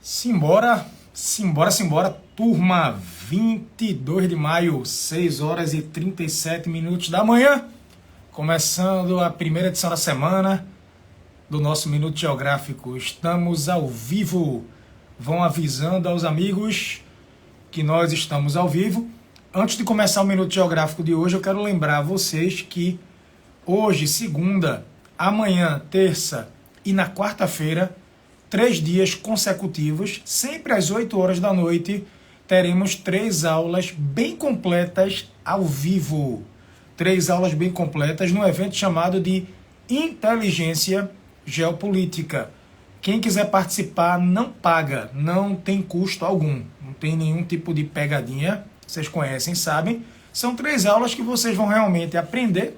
Simbora, simbora, turma, 22 de maio, 6 horas e 37 minutos da manhã, começando a primeira edição da semana do nosso Minuto Geográfico. Estamos ao vivo, vão avisando aos amigos que nós estamos ao vivo. Antes de começar o Minuto Geográfico de hoje, eu quero lembrar a vocês que hoje, segunda, amanhã, terça e na quarta-feira, 3 dias consecutivos, sempre às 8 horas da noite, teremos 3 aulas bem completas ao vivo. 3 aulas bem completas no evento chamado de Inteligência Geopolítica. Quem quiser participar não paga, não tem custo algum, não tem nenhum tipo de pegadinha, vocês conhecem, sabem. São 3 aulas que vocês vão realmente aprender.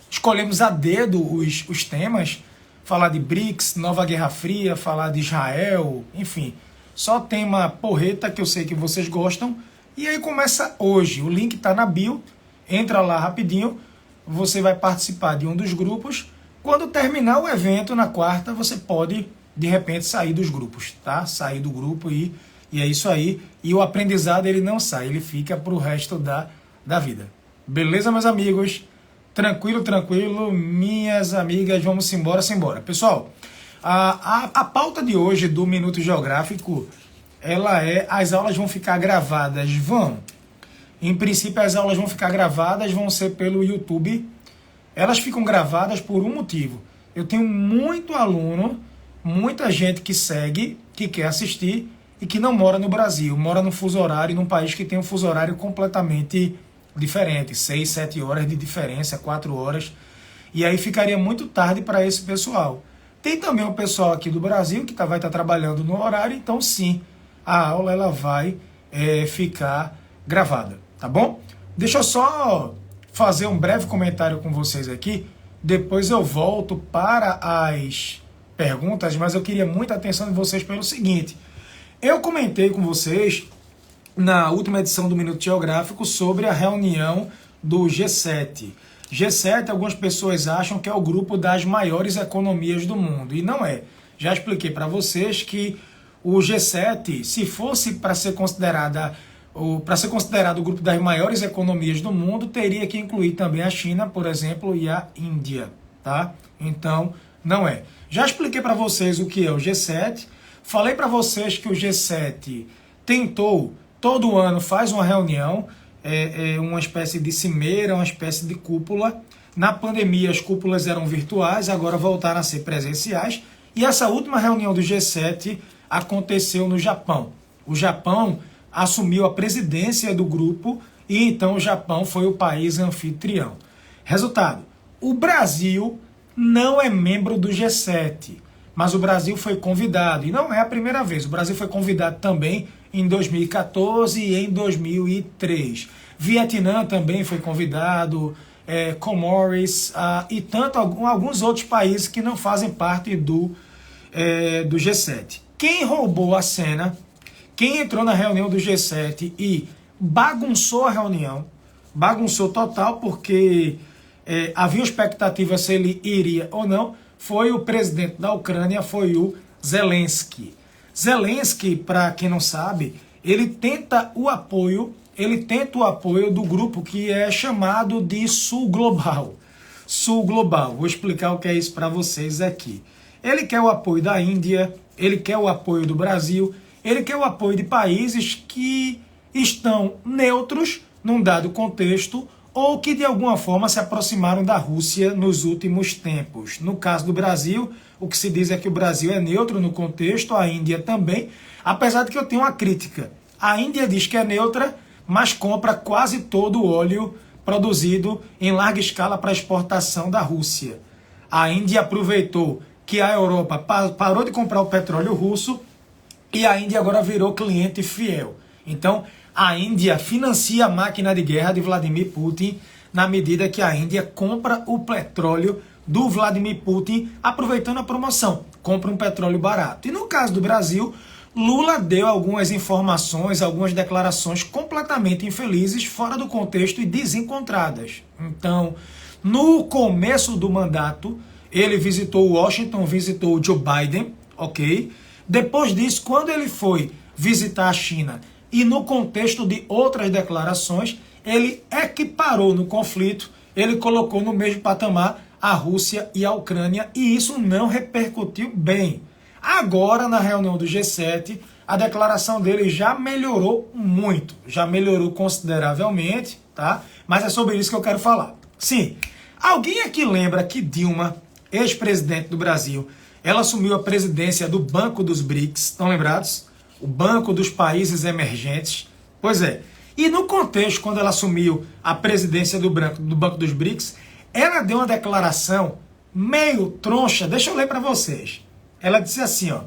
Escolhemos a dedo os temas, falar de BRICS, Nova Guerra Fria, falar de Israel, enfim, só tema porreta que eu sei que vocês gostam. E aí começa hoje, o link está na bio, entra lá rapidinho, você vai participar de um dos grupos. Quando terminar o evento na quarta, você pode de repente sair dos grupos, tá? Sair do grupo e é isso aí. E o aprendizado ele não sai, ele fica para o resto da vida. Beleza, meus amigos? Tranquilo, tranquilo, minhas amigas, vamos embora. Pessoal, a pauta de hoje do Minuto Geográfico, as aulas vão ficar gravadas, em princípio as aulas vão ficar gravadas, vão ser pelo YouTube. Elas ficam gravadas por um motivo. Eu tenho muito aluno, muita gente que segue, que quer assistir e que não mora no Brasil, mora no fuso horário, num país que tem um fuso horário completamente diferente, 6, 7 horas de diferença, 4 horas, e aí ficaria muito tarde para esse pessoal. Tem também o pessoal aqui do Brasil que vai estar trabalhando no horário, então sim, a aula ela vai ficar gravada, tá bom? Deixa eu só fazer um breve comentário com vocês aqui, depois eu volto para as perguntas, mas eu queria muita atenção de vocês pelo seguinte: eu comentei com vocês na última edição do Minuto Geográfico sobre a reunião do G7. G7, algumas pessoas acham que é o grupo das maiores economias do mundo, e não é. Já expliquei para vocês que o G7, se fosse para ser considerado o grupo das maiores economias do mundo, teria que incluir também a China, por exemplo, e a Índia, tá? Então, não é. Já expliquei para vocês o que é o G7, falei para vocês que o G7 tentou, todo ano faz uma reunião, uma espécie de cimeira, uma espécie de cúpula. Na pandemia as cúpulas eram virtuais, agora voltaram a ser presenciais. E essa última reunião do G7 aconteceu no Japão. O Japão assumiu a presidência do grupo e então o Japão foi o país anfitrião. Resultado, o Brasil não é membro do G7, mas o Brasil foi convidado, e não é a primeira vez, o Brasil foi convidado também em 2014 e em 2003. Vietnã também foi convidado, Comores e alguns outros países que não fazem parte do G7. Quem roubou a cena, quem entrou na reunião do G7 e bagunçou a reunião, bagunçou total, porque havia expectativa se ele iria ou não, foi o presidente da Ucrânia, foi o Zelensky. Zelensky, para quem não sabe, ele tenta o apoio do grupo que é chamado de Sul Global. Sul Global, vou explicar o que é isso para vocês aqui. Ele quer o apoio da Índia, ele quer o apoio do Brasil, ele quer o apoio de países que estão neutros num dado contexto ou que de alguma forma se aproximaram da Rússia nos últimos tempos. No caso do Brasil, o que se diz é que o Brasil é neutro no contexto, a Índia também, apesar de que eu tenho uma crítica. A Índia diz que é neutra, mas compra quase todo o óleo produzido em larga escala para exportação da Rússia. A Índia aproveitou que a Europa parou de comprar o petróleo russo e a Índia agora virou cliente fiel. Então, a Índia financia a máquina de guerra de Vladimir Putin na medida que a Índia compra o petróleo do Vladimir Putin, aproveitando a promoção, compra um petróleo barato. E no caso do Brasil, Lula deu algumas informações, algumas declarações completamente infelizes, fora do contexto e desencontradas. Então, no começo do mandato, ele visitou Washington, visitou Joe Biden, ok? Depois disso, quando ele foi visitar a China e no contexto de outras declarações, ele equiparou no conflito, ele colocou no mesmo patamar a Rússia e a Ucrânia, e isso não repercutiu bem. Agora, na reunião do G7, a declaração dele já melhorou muito, já melhorou consideravelmente, tá? Mas é sobre isso que eu quero falar. Sim, alguém aqui lembra que Dilma, ex-presidente do Brasil, ela assumiu a presidência do Banco dos BRICS, estão lembrados? O Banco dos Países Emergentes. Pois é, e no contexto, quando ela assumiu a presidência do Banco dos BRICS, ela deu uma declaração meio troncha, deixa eu ler para vocês. Ela disse assim, ó,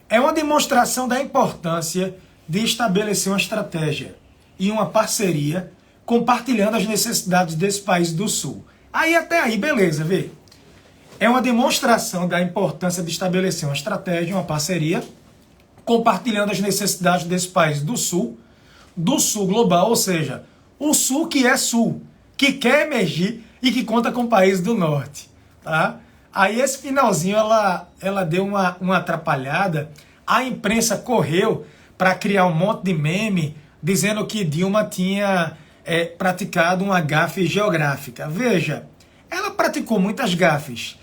é uma demonstração da importância de estabelecer uma estratégia e uma parceria compartilhando as necessidades desse país do Sul. Aí até aí, beleza, vê? É uma demonstração da importância de estabelecer uma estratégia, uma parceria, compartilhando as necessidades desse país do Sul global, ou seja, o Sul que é Sul, que quer emergir e que conta com o país do Norte, tá? Aí esse finalzinho ela deu uma atrapalhada, a imprensa correu para criar um monte de meme dizendo que Dilma tinha praticado uma gafe geográfica. Veja, ela praticou muitas gafes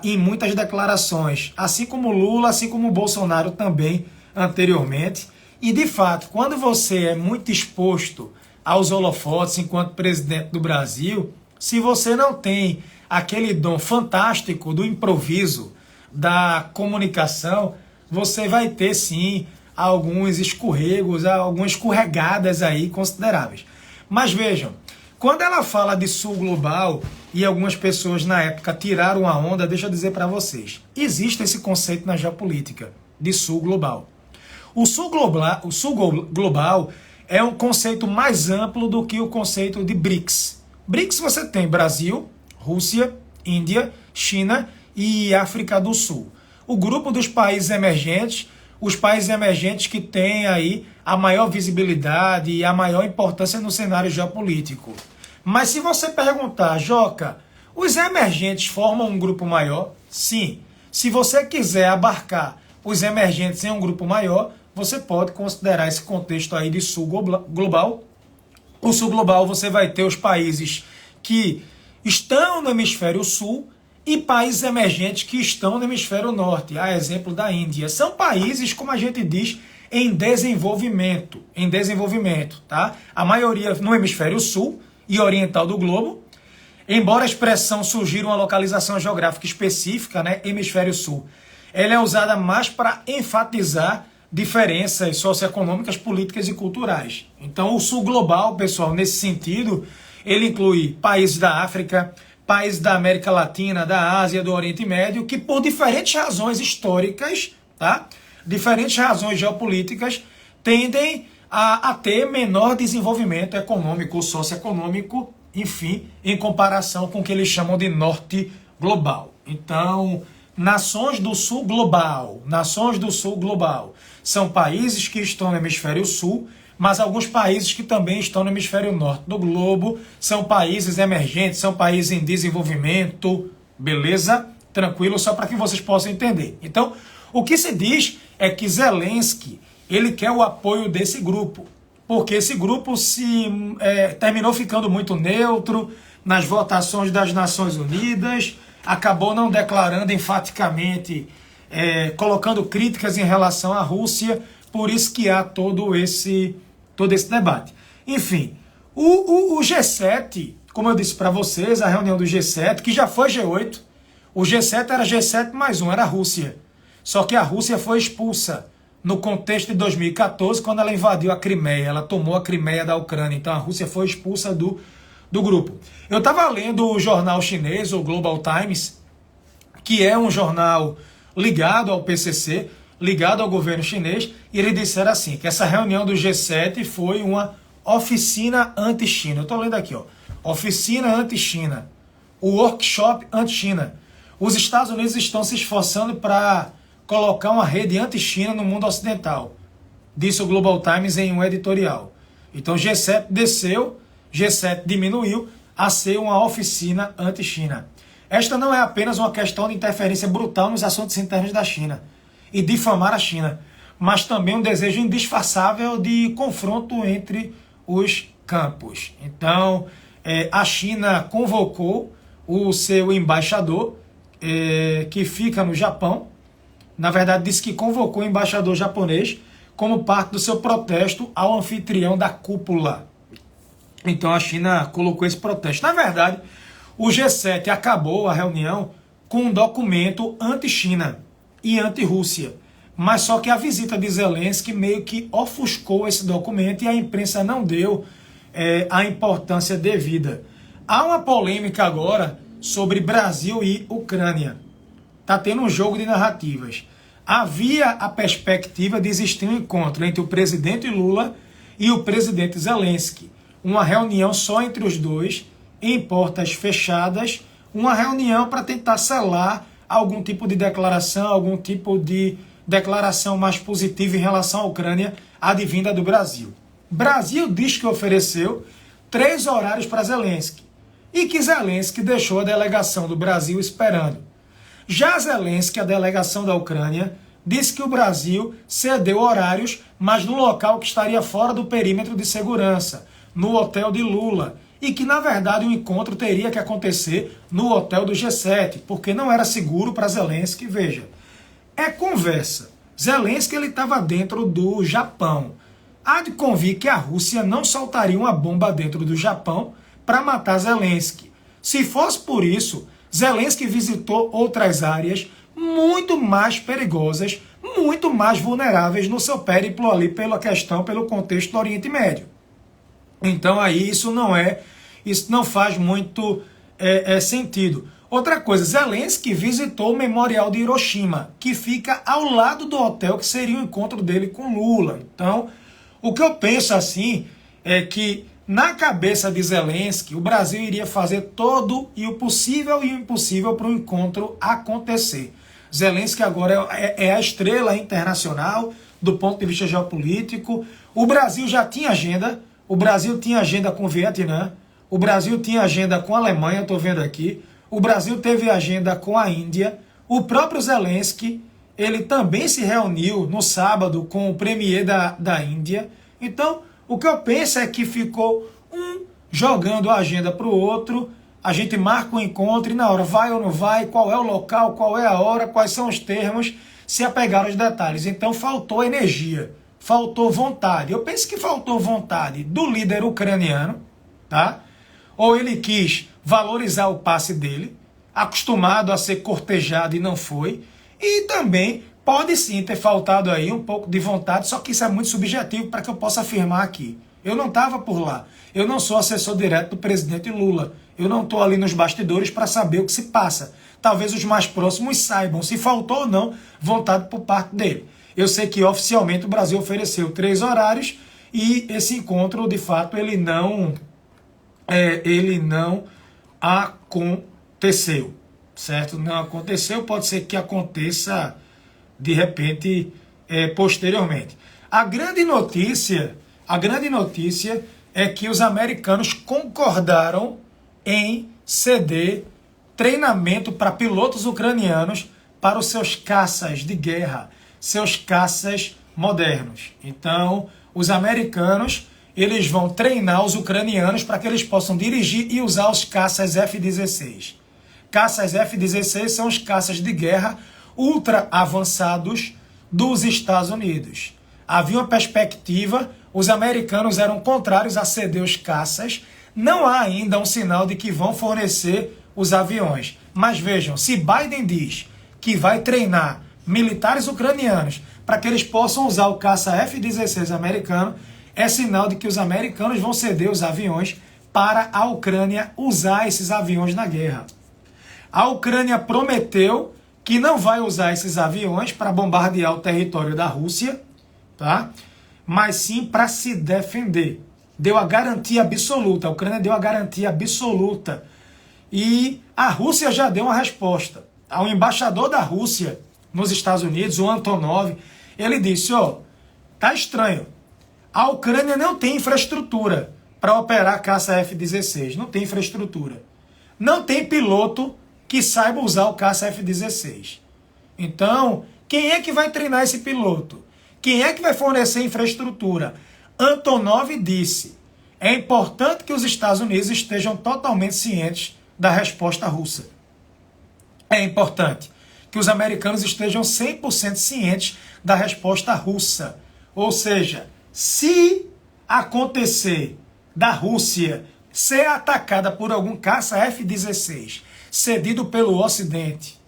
em muitas declarações, assim como Lula, assim como Bolsonaro também anteriormente. E de fato, quando você é muito exposto aos holofotes enquanto presidente do Brasil, se você não tem aquele dom fantástico do improviso, da comunicação, você vai ter sim alguns escorregos, algumas escorregadas aí consideráveis. Mas vejam, quando ela fala de Sul global, e algumas pessoas na época tiraram a onda, deixa eu dizer para vocês, existe esse conceito na geopolítica de Sul global. O Sul global é um conceito mais amplo do que o conceito de BRICS. BRICS você tem Brasil, Rússia, Índia, China e África do Sul. O grupo dos países emergentes, os países emergentes que têm aí a maior visibilidade e a maior importância no cenário geopolítico. Mas se você perguntar, Joca, os emergentes formam um grupo maior? Sim. Se você quiser abarcar os emergentes em um grupo maior, você pode considerar esse contexto aí de Sul global. O Sul global você vai ter os países que estão no hemisfério sul e países emergentes que estão no hemisfério norte, a exemplo da Índia. São países, como a gente diz, em desenvolvimento, tá? A maioria no hemisfério sul e oriental do globo, embora a expressão surgir uma localização geográfica específica, né, hemisfério sul, ela é usada mais para enfatizar diferenças socioeconômicas, políticas e culturais. Então o sul global, pessoal, nesse sentido, ele inclui países da África, países da América Latina, da Ásia, do Oriente Médio, que por diferentes razões históricas, tá? Diferentes razões geopolíticas, tendem a ter menor desenvolvimento econômico, socioeconômico, enfim, em comparação com o que eles chamam de norte global. Então, nações do sul global, são países que estão no hemisfério sul, mas alguns países que também estão no hemisfério norte do globo, são países emergentes, são países em desenvolvimento, beleza? Tranquilo, só para que vocês possam entender. Então, o que se diz é que Zelensky, ele quer o apoio desse grupo, porque esse grupo terminou ficando muito neutro nas votações das Nações Unidas, acabou não declarando enfaticamente, colocando críticas em relação à Rússia, por isso que há todo esse debate. Enfim, o G7, como eu disse para vocês, a reunião do G7, que já foi G8, o G7 era G7 mais um, era a Rússia. Só que a Rússia foi expulsa no contexto de 2014, quando ela invadiu a Crimeia, ela tomou a Crimeia da Ucrânia, então a Rússia foi expulsa do grupo. Eu estava lendo o jornal chinês, o Global Times, que é um jornal ligado ao PCC, ligado ao governo chinês, e eles disseram assim, que essa reunião do G7 foi uma oficina anti-China. Eu estou lendo aqui, ó, oficina anti-China, o workshop anti-China. Os Estados Unidos estão se esforçando para colocar uma rede anti-China no mundo ocidental, disse o Global Times em um editorial. Então G7 desceu, G7 diminuiu a ser uma oficina anti-China. Esta não é apenas uma questão de interferência brutal nos assuntos internos da China. e difamar a China, mas também um desejo indisfarçável de confronto entre os campos. Então, a China convocou o seu embaixador, que fica no Japão. Na verdade, disse que convocou o embaixador japonês como parte do seu protesto ao anfitrião da cúpula. Então a China colocou esse protesto. Na verdade, o G7 acabou a reunião com um documento anti-China e anti-Rússia. Mas só que a visita de Zelensky meio que ofuscou esse documento e a imprensa não deu a importância devida. Há uma polêmica agora sobre Brasil e Ucrânia. Está tendo um jogo de narrativas. Havia a perspectiva de existir um encontro entre o presidente Lula e o presidente Zelensky. Uma reunião só entre os dois, em portas fechadas, uma reunião para tentar selar algum tipo de declaração, algum tipo de declaração mais positiva em relação à Ucrânia, advinda do Brasil. Brasil diz que ofereceu 3 horários para Zelensky e que Zelensky deixou a delegação do Brasil esperando. Já Zelensky, a delegação da Ucrânia, disse que o Brasil cedeu horários, mas no local que estaria fora do perímetro de segurança, no hotel de Lula, e que, na verdade, o encontro teria que acontecer no hotel do G7, porque não era seguro para Zelensky. Veja, é conversa. Zelensky estava dentro do Japão. Há de convir que a Rússia não soltaria uma bomba dentro do Japão para matar Zelensky. Se fosse por isso, Zelensky visitou outras áreas muito mais perigosas, muito mais vulneráveis no seu périplo ali pelo contexto do Oriente Médio. Então aí isso não faz muito sentido. Outra coisa, Zelensky visitou o Memorial de Hiroshima, que fica ao lado do hotel que seria o encontro dele com Lula. Então, o que eu penso assim é que na cabeça de Zelensky, o Brasil iria fazer todo o possível e o impossível para o encontro acontecer. Zelensky agora é a estrela internacional do ponto de vista geopolítico. O Brasil já tinha agenda. O Brasil tinha agenda com o Vietnã. O Brasil tinha agenda com a Alemanha, estou vendo aqui. O Brasil teve agenda com a Índia. O próprio Zelensky, ele também se reuniu no sábado com o premier da Índia. Então, o que eu penso é que ficou um jogando a agenda para o outro. A gente marca um encontro e na hora vai ou não vai, qual é o local, qual é a hora, quais são os termos, se apegar aos detalhes. Então faltou energia, faltou vontade. Eu penso que faltou vontade do líder ucraniano, tá? Ou ele quis valorizar o passe dele, acostumado a ser cortejado e não foi. E também pode sim ter faltado aí um pouco de vontade, só que isso é muito subjetivo para que eu possa afirmar aqui. Eu não estava por lá. Eu não sou assessor direto do presidente Lula. Eu não estou ali nos bastidores para saber o que se passa. Talvez os mais próximos saibam se faltou ou não vontade por parte dele. Eu sei que oficialmente o Brasil ofereceu 3 horários e esse encontro, de fato, ele não aconteceu, certo? Não aconteceu, pode ser que aconteça de repente posteriormente. A grande notícia é que os americanos concordaram em ceder treinamento para pilotos ucranianos para os seus caças de guerra, seus caças modernos. Então, os americanos, eles vão treinar os ucranianos para que eles possam dirigir e usar os caças F-16. Caças F-16 são os caças de guerra ultra avançados dos Estados Unidos. Havia uma perspectiva, os americanos eram contrários a ceder os caças. Não há ainda um sinal de que vão fornecer os aviões. Mas vejam, se Biden diz que vai treinar militares ucranianos para que eles possam usar o caça F-16 americano, é sinal de que os americanos vão ceder os aviões para a Ucrânia usar esses aviões na guerra. A Ucrânia prometeu que não vai usar esses aviões para bombardear o território da Rússia, tá? Mas sim para se defender. Deu a garantia absoluta, a Ucrânia deu a garantia absoluta. E a Rússia já deu uma resposta. O embaixador da Rússia nos Estados Unidos, o Antonov, ele disse, tá estranho, a Ucrânia não tem infraestrutura para operar caça F-16, não tem infraestrutura. Não tem piloto que saiba usar o caça F-16. Então, Quem é que vai treinar esse piloto? Quem é que vai fornecer infraestrutura? Antonov disse: é importante que os Estados Unidos estejam totalmente cientes da resposta russa. É importante que os americanos estejam 100% cientes da resposta russa. Ou seja, se acontecer da Rússia ser atacada por algum caça F-16 cedido pelo Ocidente,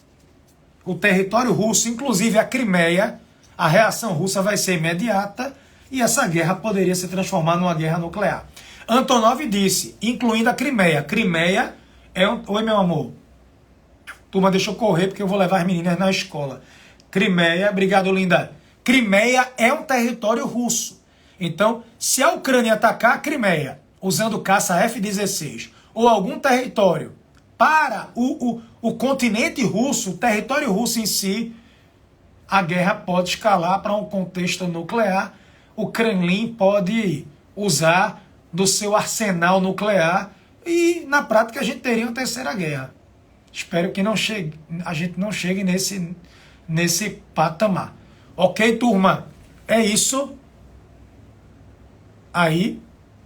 o território russo, inclusive a Crimeia, a reação russa vai ser imediata e essa guerra poderia se transformar numa guerra nuclear. Antonov disse, incluindo a Crimeia. Crimeia é um... Oi, meu amor. Turma, deixa eu correr porque eu vou levar as meninas na escola. Crimeia, obrigado, linda. Crimeia é um território russo. Então, se a Ucrânia atacar a Crimeia usando caça F-16 ou algum território para o continente russo, o território russo em si, a guerra pode escalar para um contexto nuclear. O Kremlin pode usar do seu arsenal nuclear e, na prática, a gente teria uma terceira guerra. Espero que a gente não chegue nesse patamar. Ok, turma? É isso. Aí,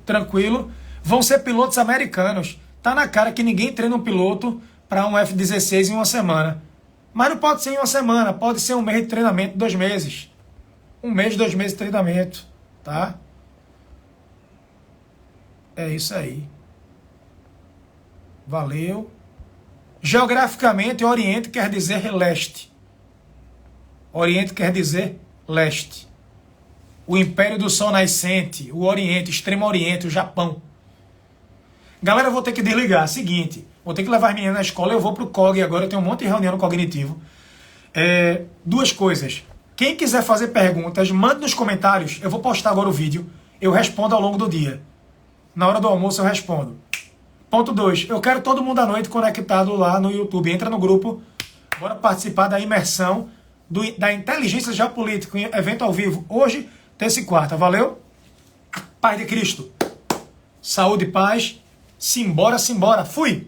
tranquilo. Vão ser pilotos americanos. Tá na cara que ninguém treina um piloto para um F-16 em uma semana. Mas não pode ser em uma semana. Pode ser um mês de treinamento, 2 meses. 1 mês, 2 meses de treinamento. Tá? É isso aí. Valeu. Geograficamente, Oriente quer dizer leste. Oriente quer dizer leste. O Império do Sol Nascente, o Oriente, Extremo Oriente, o Japão. Galera, eu vou ter que desligar. Seguinte, vou ter que levar as meninas na escola, eu vou pro COG agora, eu tenho um monte de reunião no cognitivo. 2 coisas. Quem quiser fazer perguntas, mande nos comentários. Eu vou postar agora o vídeo. Eu respondo ao longo do dia. Na hora do almoço eu respondo. Ponto 2. Eu quero todo mundo à noite conectado lá no YouTube. Entra no grupo. Bora participar da imersão da inteligência geopolítica. Evento ao vivo. Hoje, terça e quarta. Valeu? Paz de Cristo. Saúde e paz. Simbora, simbora. Fui!